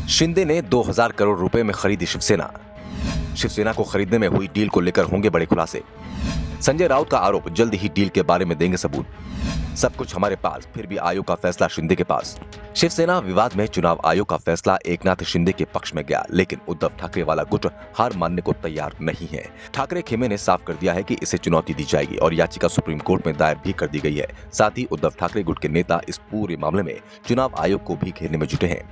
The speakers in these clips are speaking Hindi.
शिंदे ने 2000 करोड़ रुपए में खरीदी शिवसेना। शिवसेना को खरीदने में हुई डील को लेकर होंगे बड़े खुलासे। संजय राउत का आरोप, जल्द ही डील के बारे में देंगे सबूत। सब कुछ हमारे पास, फिर भी आयोग का फैसला शिंदे के पास। शिवसेना विवाद में चुनाव आयोग का फैसला एकनाथ शिंदे के पक्ष में गया, लेकिन उद्धव ठाकरे वाला गुट हार मानने को तैयार नहीं है। ठाकरे खेमे ने साफ कर दिया है कि इसे चुनौती दी जाएगी और याचिका सुप्रीम कोर्ट में दायर भी कर दी गई है। साथ ही उद्धव ठाकरे गुट के नेता इस पूरे मामले में चुनाव आयोग को भी घेरने में जुटे हैं।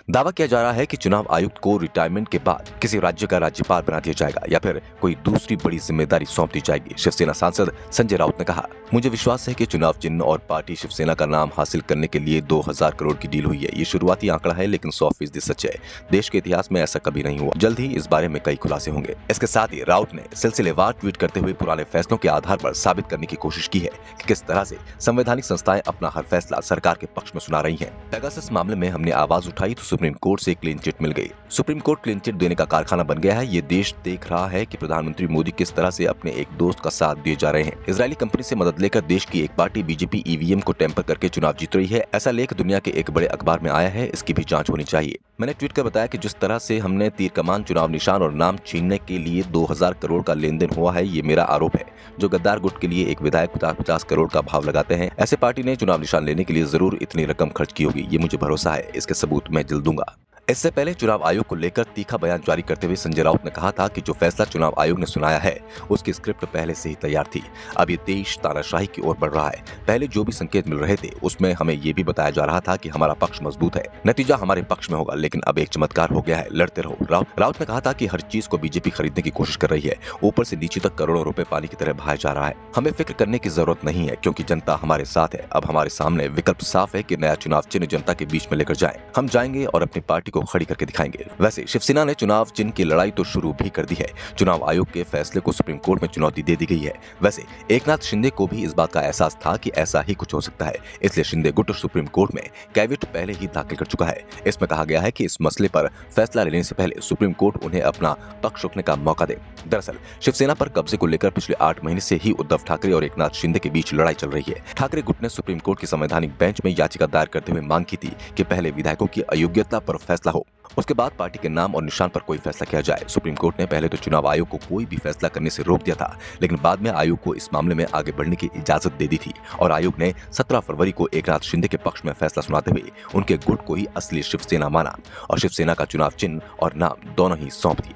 दावा किया जा रहा है कि चुनाव आयुक्त को रिटायरमेंट के बाद किसी राज्य का राज्यपाल बना दिया जाएगा या फिर कोई दूसरी बड़ी जिम्मेदारी सौंप दी जाएगी। शिवसेना सांसद संजय राउत ने कहा, मुझे विश्वास है कि चुनाव चिन्ह और पार्टी शिवसेना का नाम हासिल करने के लिए 2000 करोड़ की डील हुई है। ये शुरुआती आंकड़ा है, लेकिन 100% सच है। देश के इतिहास में ऐसा कभी नहीं हुआ। जल्द ही इस बारे में कई खुलासे होंगे। इसके साथ ही राउत ने सिलसिलेवार ट्वीट करते हुए पुराने फैसलों के आधार पर साबित करने की कोशिश की है कि किस तरह से संवैधानिक संस्थाएं अपना हर फैसला सरकार के पक्ष में सुना रही हैं। पेगासस मामले में हमने आवाज उठाई तो सुप्रीम कोर्ट से क्लीन चिट मिल गई। सुप्रीम कोर्ट क्लीन चिट देने का कारखाना बन गया है। ये देश देख रहा है कि प्रधानमंत्री मोदी किस तरह से अपने एक दोस्त का साथ दिए जा रहे हैं। इजरायली कंपनी से मदद लेकर देश की एक पार्टी बीजेपी ईवीएम को टेम्पर करके चुनाव जीत रही है। ऐसा लेख दुनिया के एक बड़े अखबार में आया है। इसकी भी जांच होनी चाहिए। मैंने ट्वीट कर बताया कि जिस तरह से हमने तीर कमान, चुनाव निशान और नाम छीनने के लिए 2000 करोड़ का लेन देन हुआ है, ये मेरा आरोप है। जो गद्दार गुट के लिए एक विधायक 50-50 करोड़ का भाव लगाते हैं, ऐसे पार्टी ने चुनाव निशान लेने के लिए जरूर इतनी रकम खर्च की होगी। ये मुझे भरोसा है। इसके सबूत मैं जल्द दूंगा। इससे पहले चुनाव आयोग को लेकर तीखा बयान जारी करते हुए संजय राउत ने कहा था कि जो फैसला चुनाव आयोग ने सुनाया है उसकी स्क्रिप्ट पहले से ही तैयार थी। अब ये देश तानाशाही की ओर बढ़ रहा है। पहले जो भी संकेत मिल रहे थे उसमें हमें ये भी बताया जा रहा था कि हमारा पक्ष मजबूत है, नतीजा हमारे पक्ष में होगा, लेकिन अब एक चमत्कार हो गया है। लड़ते रहो। राउत ने कहा था कि हर चीज को बीजेपी खरीदने की कोशिश कर रही है। ऊपर से नीचे तक करोड़ों रुपए पानी की तरह बहाया जा रहा है। हमें फिक्र करने की जरूरत नहीं है, क्योंकि जनता हमारे साथ है। अब हमारे सामने विकल्प साफ है कि नया चुनाव चिन्ह जनता के बीच में लेकर जाएं। हम जाएंगे और अपनी पार्टी को खड़ी करके दिखाएंगे। वैसे शिवसेना ने चुनाव चिन्ह की लड़ाई तो शुरू भी कर दी है। चुनाव आयोग के फैसले को सुप्रीम कोर्ट में चुनौती दे दी गई है। वैसे एकनाथ शिंदे को भी इस बात का एहसास था कि ऐसा ही कुछ हो सकता है, इसलिए शिंदे गुट सुप्रीम कोर्ट में कैविएट पहले ही दाखिल कर चुका है। इसमें कहा गया है कि इस मसले पर फैसला लेने से पहले सुप्रीम कोर्ट उन्हें अपना पक्ष रखने का मौका दे। दरअसल शिवसेना पर कब्जे को लेकर पिछले 8 महीने से ही उद्धव ठाकरे और एकनाथ शिंदे के बीच लड़ाई चल रही है। ठाकरे गुट ने सुप्रीम कोर्ट की संवैधानिक बेंच में याचिका दायर करते हुए मांग की थी कि पहले विधायकों की अयोग्यता पर फैसला हो, उसके बाद पार्टी के नाम और निशान पर कोई फैसला किया जाए। सुप्रीम कोर्ट ने पहले तो चुनाव आयोग को कोई भी फैसला करने से रोक दिया था, लेकिन बाद में आयोग को इस मामले में आगे बढ़ने की इजाजत दे दी थी और आयोग ने 17 फरवरी को एकनाथ शिंदे के पक्ष में फैसला सुनाते हुए उनके गुट को ही असली शिवसेना माना और शिवसेना का चुनाव चिन्ह और नाम दोनों ही सौंप दी।